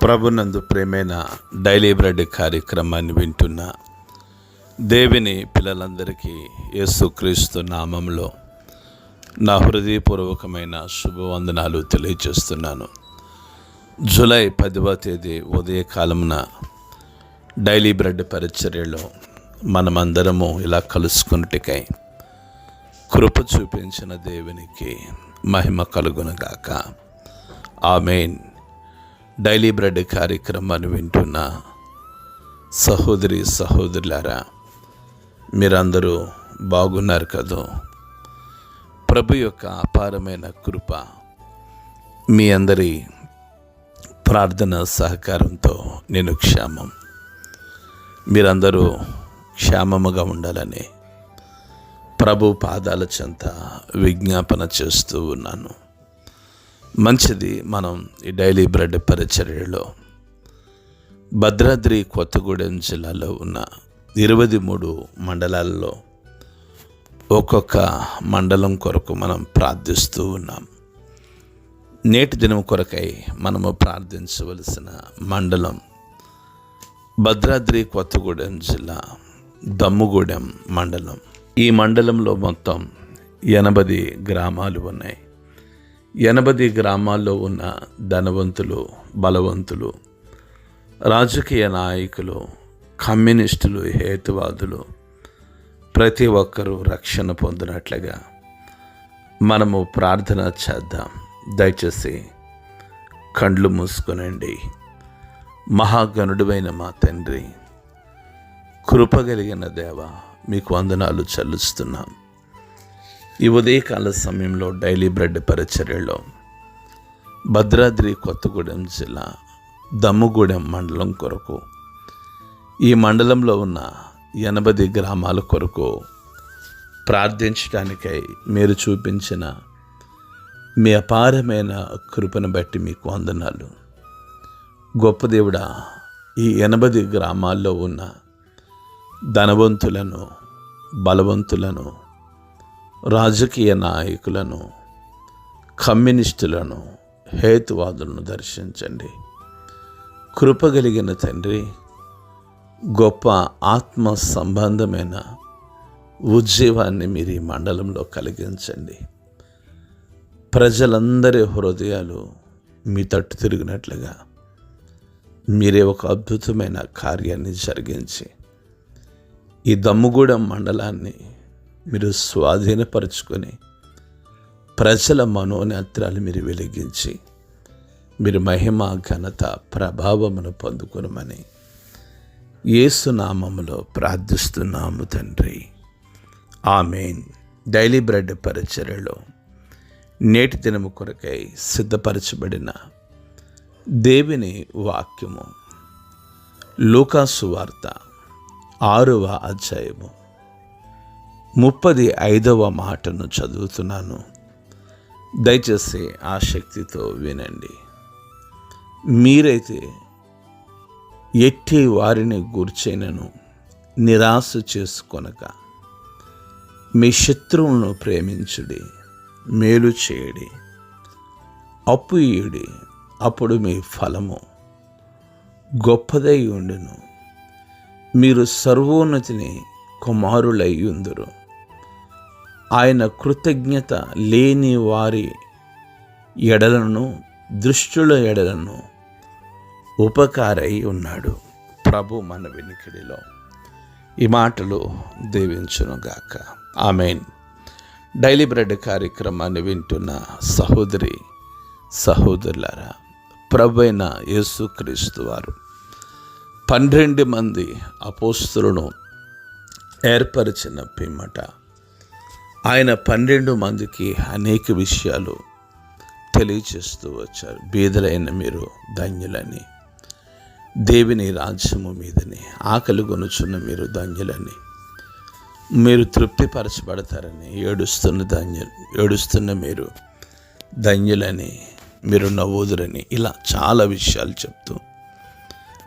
ప్రభునందు ప్రేమైన daily bread కార్యక్రమాన్ని వింటున్న దేవుని పిల్లలందరికీ యేసుక్రీస్తు నామంలో నా హృదయపూర్వకమైన శుభవందనాలు తెలియజేస్తున్నాను. జూలై 10వ తేదీ ఉదయకాలమున డైలీ బ్రెడ్ పరిచర్యలో మనమందరము ఇలా కలుసుకున్నట్టుకై కృప చూపించిన దేవునికి మహిమ కలుగునుగాక. ఆమేన్. డైలీ బ్రెడ్ కార్యక్రమాన్ని వింటున్న సహోదరి సహోదరులారా, మీరందరూ బాగున్నారు కదూ? ప్రభు యొక్క అపారమైన కృప మీ అందరి ప్రార్థన సహకారంతో నేను క్షేమం, మీరందరూ క్షేమముగా ఉండాలని ప్రభు పాదాల చెంత విజ్ఞాపన చేస్తూ ఉన్నాను. మంచిది. మనం ఈ డైలీ బ్రెడ్ పరిచర్యలో భద్రాద్రి కొత్తగూడెం జిల్లాలో ఉన్న 23 మండలాల్లో ఒక్కొక్క మండలం కొరకు మనం ప్రార్థిస్తూ ఉన్నాం. నేటి దినం కొరకై మనము ప్రార్థించవలసిన మండలం భద్రాద్రి కొత్తగూడెం జిల్లా దమ్ముగూడెం మండలం. ఈ మండలంలో మొత్తం 80 గ్రామాలు ఉన్నాయి. 80 గ్రామాల్లో ఉన్న ధనవంతులు, బలవంతులు, రాజకీయ నాయకులు, కమ్యూనిస్టులు, హేతువాదులు ప్రతి ఒక్కరూ రక్షణ పొందినట్లుగా మనము ప్రార్థన చేద్దాం. దయచేసి కండ్లు మూసుకొనండి. మహాగణుడువైన మా తండ్రి, కృపగలిగిన దేవ, మీకు వందనాలు చెల్లిస్తున్నాం. ఈ ఉదయకాల సమయంలో డైలీ బ్రెడ్ పరిచర్యలో భద్రాద్రి కొత్తగూడెం జిల్లా దమ్ముగూడెం మండలం కొరకు, ఈ మండలంలో ఉన్న 80 గ్రామాల కొరకు ప్రార్థించడానికై మీరు చూపించిన మీ అపారమైన కృపను బట్టి మీకు వందనాలు. గొప్ప దేవుడా, ఈ 80 గ్రామాల్లో ఉన్న ధనవంతులను, బలవంతులను, రాజకీయ నాయకులను, కమ్యూనిస్టులను, హేతువాదులను దర్శించండి. కృపగలిగిన తండ్రి, గొప్ప ఆత్మ సంబంధమైన ఉజ్జీవాన్ని మీరు ఈ మండలంలో కలిగించండి. ప్రజలందరి హృదయాలు మీ తట్టు తిరిగినట్లుగా మీరే ఒక అద్భుతమైన కార్యాన్ని జరిగించి ఈ దమ్ముగూడెం మండలాన్ని మీరు స్వాధీనపరుచుకొని ప్రజల మనోనేత్రాలు మీరు వెలిగించి మీరు మహిమ, ఘనత, ప్రభావమును పొందుకొనమని యేసు నామములో ప్రార్థిస్తున్నాము తండ్రి. ఆమేన్. డైలీ బ్రెడ్ పరిచర్యలో నేటి దినము కొరకై సిద్ధపరచబడిన దేవుని వాక్యము లూకా సువార్త 6వ అధ్యాయము 35వ మాటను చదువుతున్నాను. దయచేసి ఆసక్తితో వినండి. మీరైతే ఎట్టి వారిని గూర్చైనను నిరాశ చేసుకొనక మీ శత్రువులను ప్రేమించుడి, మేలు చేయుడి, అప్పు ఇయ్యుడి, అప్పుడు మీ ఫలము గొప్పదై ఉండును, మీరు సర్వోన్నతిని కుమారులై ఉందురు. ఆయన కృతజ్ఞత లేని వారి ఎడలను, దుష్టుల ఎడలను ఉపకారై ఉన్నాడు. ప్రభు మన వినికిడిలో ఈ మాటలు దీవించునుగాక. ఆమేన్. డైలీ బ్రెడ్ కార్యక్రమాన్ని వింటున్న సహోదరి సహోదరులారా, ప్రభు అయిన యేసుక్రీస్తు వారు 12 మంది అపోస్తలులను ఏర్పరిచిన పిమ్మట ఆయన 12 మందికి అనేక విషయాలు తెలియచేస్తూ వచ్చారు. బీదలైన మీరు ధన్యులని, దేవుని రాజ్యము మీదని ఆకలి గొనుచున్న మీరు ధన్యులని, మీరు తృప్తిపరచబడతారని, ఏడుస్తున్న మీరు ధన్యులని, మీరు నవ్వుదురని, ఇలా చాలా విషయాలు చెప్తూ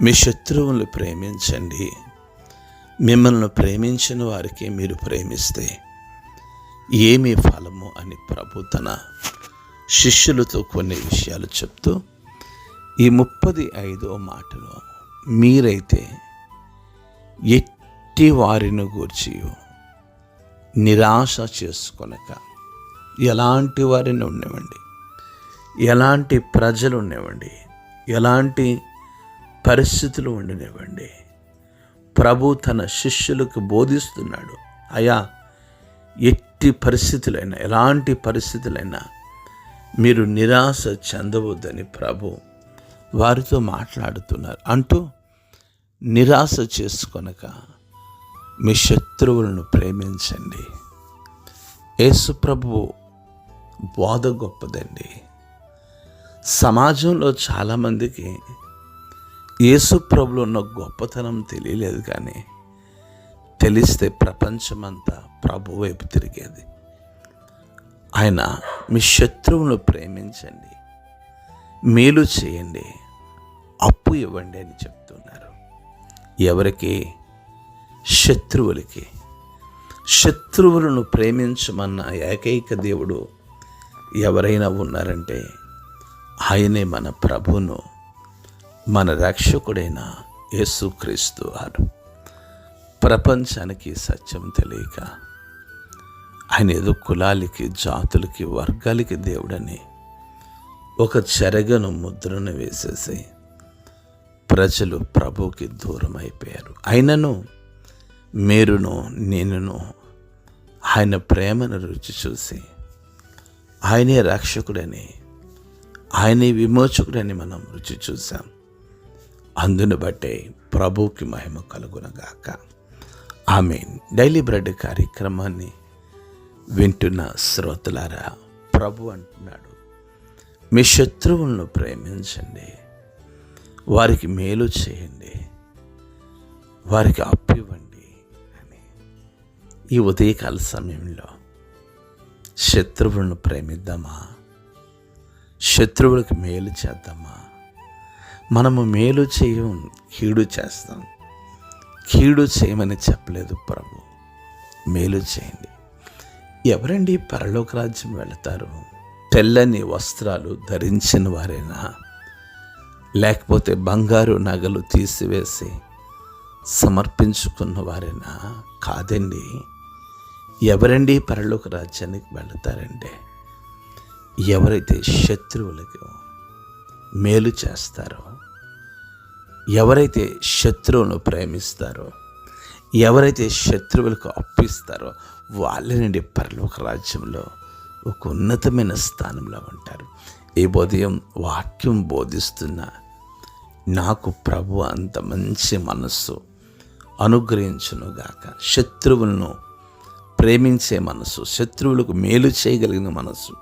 మీ శత్రువులను ప్రేమించండి, మిమ్మల్ని ప్రేమించిన వారికి మీరు ప్రేమిస్తే ఏమి ఫలము అని ప్రభు తన శిష్యులతో కొన్ని విషయాలు చెప్తూ ఈ 35వ మాటలో మీరైతే ఎట్టి వారిని గూర్చి నిరాశ చేసుకొనక, ఎలాంటి వారిని ఉండేవండి, ఎలాంటి ప్రజలు ఉండేవండి, ఎలాంటి పరిస్థితులు ఉండనివ్వండి, ప్రభు తన శిష్యులకు బోధిస్తున్నాడు. అయా, ఎట్టి పరిస్థితులైనా, ఎలాంటి పరిస్థితులైనా మీరు నిరాశ చెందవద్దని ప్రభు వారితో మాట్లాడుతున్నారు. అంటూ నిరాశ చేసుకొనక మీ శత్రువులను ప్రేమించండి. యేసు ప్రభువు బోధ గొప్పదండి. సమాజంలో చాలామందికి యేసు ప్రభులో ఉన్న గొప్పతనం తెలియలేదు, కానీ తెలిస్తే ప్రపంచమంతా ప్రభు వైపు తిరిగేది. ఆయన మీ శత్రువులను ప్రేమించండి, మేలు చేయండి, అప్పు ఇవ్వండి అని చెప్తున్నారు. ఎవరికి? శత్రువులకి. శత్రువులను ప్రేమించమన్న ఏకైక దేవుడు ఎవరైనా ఉన్నారంటే ఆయనే మన ప్రభువును, మన రక్షకుడైన యేసుక్రీస్తు వారు. ప్రపంచానికి సత్యం తెలియక ఆయన ఏదో కులాలకి, జాతులకి, వర్గాలకి దేవుడని ఒక చెరగను, ముద్రను వేసేసి ప్రజలు ప్రభువుకి దూరం అయిపోయారు. అయినను మీరును నేనును ఆయన ప్రేమను రుచి చూసి ఆయనే రక్షకుడని, ఆయనే విమోచకుడని మనం రుచి చూసాం. అందును బట్టే ప్రభువుకి మహిమ కలుగునగాక. ఆమేన్. డైలీ బ్రెడ్ కార్యక్రమాన్ని వింటున్న శ్రోతలారా, ప్రభు అంటున్నాడు, మీ శత్రువులను ప్రేమించండి, వారికి మేలు చేయండి, వారికి అప్పు ఇవ్వండి అని. ఈ ఉదయకాల సమయంలో శత్రువులను ప్రేమిద్దామా? శత్రువులకు మేలు చేద్దామా? మనము మేలు చేయం, కీడు చేస్తాం. కీడు చేయమని చెప్పలేదు ప్రభు, మేలు చేయండి. ఎవరండి పరలోక రాజ్యం వెళతారు? తెల్లని వస్త్రాలు ధరించిన వారైనా, లేకపోతే బంగారు నగలు తీసివేసి సమర్పించుకున్న వారైనా? కాదండి. ఎవరండి పరలోక రాజ్యానికి వెళతారంటే ఎవరైతే శత్రువులకు మేలు చేస్తారో, ఎవరైతే శత్రువులను ప్రేమిస్తారో, ఎవరైతే శత్రువులకు అప్పిస్తారో వాళ్ళనండి పరలోక రాజ్యంలో ఒక ఉన్నతమైన స్థానంలో ఉంటారు. ఈ ఉదయం వాక్యం బోధిస్తున్న నాకు ప్రభు అంత మంచి మనస్సు అనుగ్రహించునుగాక. శత్రువులను ప్రేమించే మనస్సు, శత్రువులకు మేలు చేయగలిగిన మనస్సు,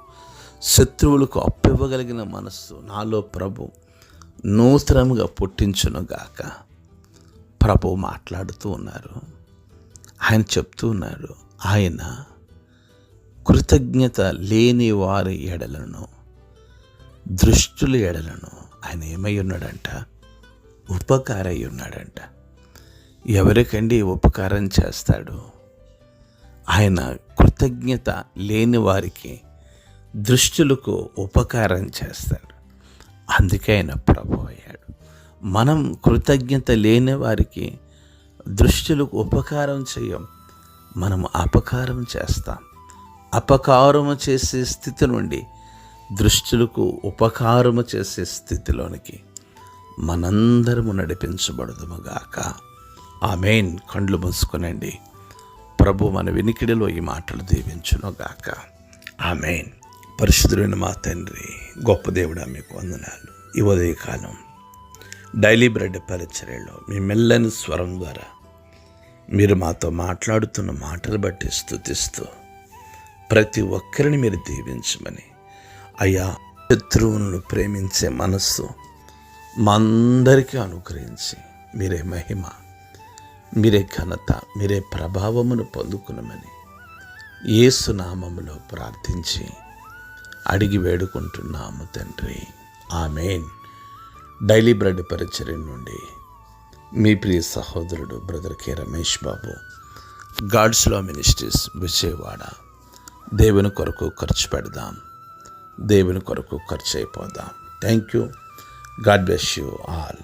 శత్రువులకు అప్పివ్వగలిగిన మనస్సు నాలో ప్రభు నూతనంగా పుట్టించునుగాక. ప్రభు మాట్లాడుతూ ఉన్నారు. ఆయన చెప్తూ ఉన్నారు, ఆయన కృతజ్ఞత లేని వారి ఎడలను, దృష్టుల ఎడలను ఆయన ఏమై ఉన్నాడంట? ఉపకారై ఉన్నాడంట. ఎవరికండి ఉపకారం చేస్తాడు? ఆయన కృతజ్ఞత లేని వారికి, దృష్టులకు ఉపకారం చేస్తాడు. అందుకే ఆయన ప్రభు అయ్యాడు. మనం కృతజ్ఞత లేని వారికి, దృష్టులకు ఉపకారం చేయం, మనం అపకారం చేస్తాం. అపకారము చేసే స్థితి నుండి దృష్టులకు ఉపకారము చేసే స్థితిలోనికి మనందరము నడిపించబడదుముగాక. ఆమేన్. కండ్లు మూసుకొనండి. ప్రభు మన వినికిడిలో ఈ మాటలు దీవించునుగాక. ఆమేన్. పరిశుద్ధుడైన మా తండ్రి, గొప్ప దేవుడా, మీకు వందనాలు. ఈ ఉదయకాలం డైలీ బ్రెడ్ పరిచర్యలో మీ మెల్లని స్వరం ద్వారా మీరు మాతో మాట్లాడుతున్న మాటలు బట్టి స్తుతిస్తూ ప్రతి ఒక్కరిని మీరు దీవించమని, అయ్యా, శత్రువులను ప్రేమించే మనస్సు మా అందరికీ అనుగ్రహించి మీరే మహిమ, మీరే ఘనత, మీరే ప్రభావమును పొందుకునమని యేసు నామములో ప్రార్థించి అడిగి వేడుకుంటున్నాము తండ్రి. ఆమేన్. డైలీ బ్రెడ్ పరిచర్య నుండి మీ ప్రియ సహోదరుడు brother K Ramesh Babu, God's లా మినిస్ట్రీస్, విజయవాడ. దేవుని కొరకు ఖర్చు పెడదాం, దేవుని కొరకు ఖర్చు అయిపోదాం. Thank you. God bless you all.